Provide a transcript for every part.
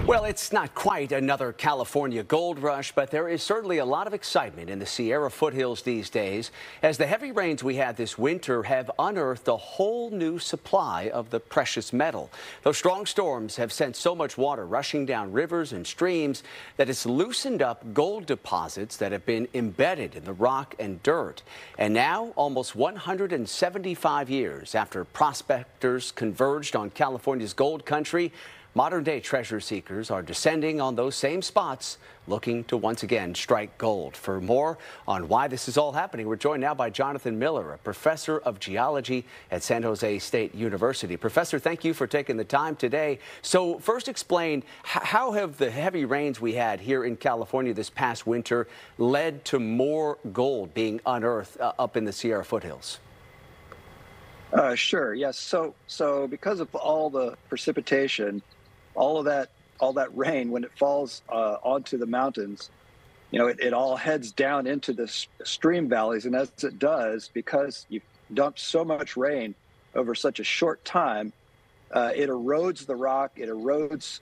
Well, it's not quite another California gold rush, but there is certainly a lot of excitement in the Sierra foothills these days as the heavy rains we had this winter have unearthed a whole new supply of the precious metal. Those strong storms have sent so much water rushing down rivers and streams that it's loosened up gold deposits that have been embedded in the rock and dirt. And now, almost 175 years after prospectors converged on California's gold country, modern-day treasure seekers are descending on those same spots, looking to once again strike gold. For more on why this is all happening, we're joined now by Jonathan Miller, a professor of geology at San Jose State University. Professor, thank you for taking the time today. So first explain, how have the heavy rains we had here in California this past winter led to more gold being unearthed up in the Sierra foothills? Sure. Yes. So because of all the precipitation, all that rain, when it falls onto the mountains, it all heads down into the stream valleys. And as it does, because you've dumped so much rain over such a short time, it erodes the rock. It erodes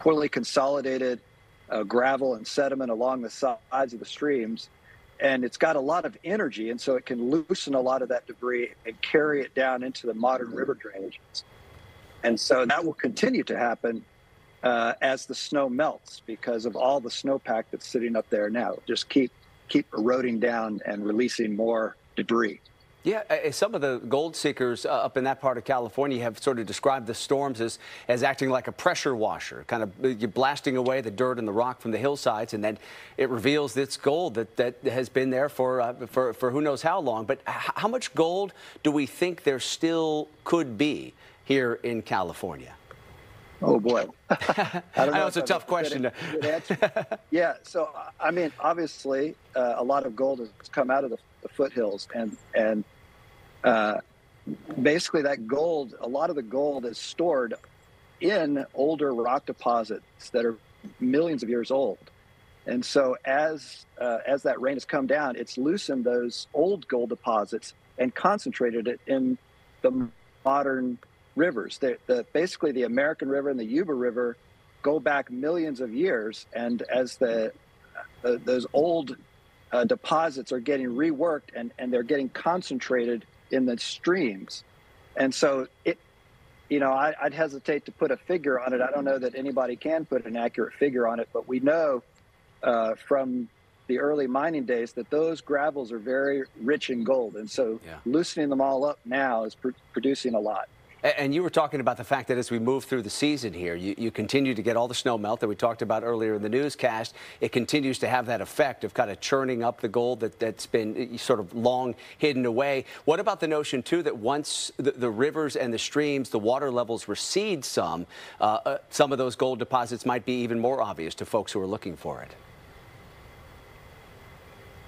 poorly consolidated gravel and sediment along the sides of the streams. And it's got a lot of energy, and so it can loosen a lot of that debris and carry it down into the modern river drainages. And so that will continue to happen as the snow melts, because of all the snowpack that's sitting up there now. Just keep eroding down and releasing more debris. Yeah, some of the gold seekers up in that part of California have sort of described the storms as acting like a pressure washer, kind of you're blasting away the dirt and the rock from the hillsides, and then it reveals this gold that has been there for who knows how long. But how much gold do we think there still could be here in California? Oh, boy. I know it's a tough question. Yeah, so, I mean, obviously, a lot of gold has come out of the foothills, and basically that gold, a lot of the gold is stored in older rock deposits that are millions of years old. And so as that rain has come down, it's loosened those old gold deposits and concentrated it in the modern rivers. Basically, the American River and the Yuba River go back millions of years, and as those old deposits are getting reworked and they're getting concentrated in the streams. And so I'd hesitate to put a figure on it. I don't know that anybody can put an accurate figure on it, but we know from the early mining days that those gravels are very rich in gold. And so loosening them all up now is producing a lot. And you were talking about the fact that as we move through the season here, you continue to get all the snow melt that we talked about earlier in the newscast. It continues to have that effect of kind of churning up the gold that's been sort of long hidden away. What about the notion, too, that once the rivers and the streams, the water levels recede some of those gold deposits might be even more obvious to folks who are looking for it?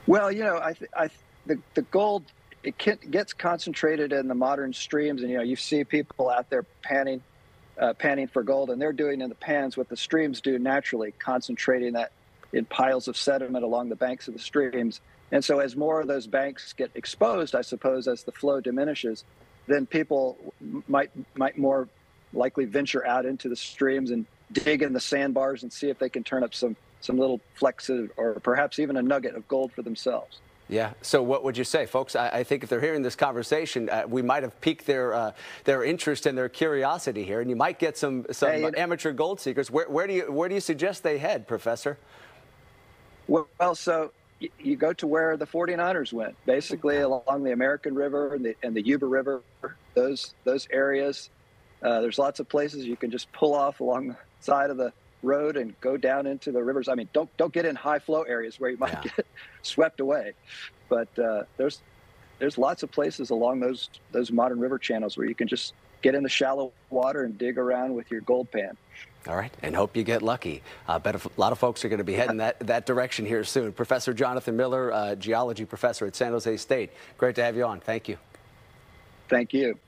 Well, the gold, it gets concentrated in the modern streams, and you see people out there panning for gold, and they're doing in the pans what the streams do naturally, concentrating that in piles of sediment along the banks of the streams. And so as more of those banks get exposed, I suppose, as the flow diminishes, then people might more likely venture out into the streams and dig in the sandbars and see if they can turn up some little flecks or perhaps even a nugget of gold for themselves. Yeah. So what would you say, folks? I think if they're hearing this conversation, we might have piqued their interest and their curiosity here, and you might get some amateur gold seekers. Where do you suggest they head, Professor? Well, so you go to where the 49ers went, basically along the American River and the Yuba River, those areas. There's lots of places you can just pull off along the side of the road and go down into the rivers. I mean, don't get in high flow areas where you might get swept away. But there's lots of places along those modern river channels where you can just get in the shallow water and dig around with your gold pan. All right, and hope you get lucky. I bet a lot of folks are going to be heading that direction here soon. Professor Jonathan Miller, geology professor at San Jose State. Great to have you on. Thank you. Thank you.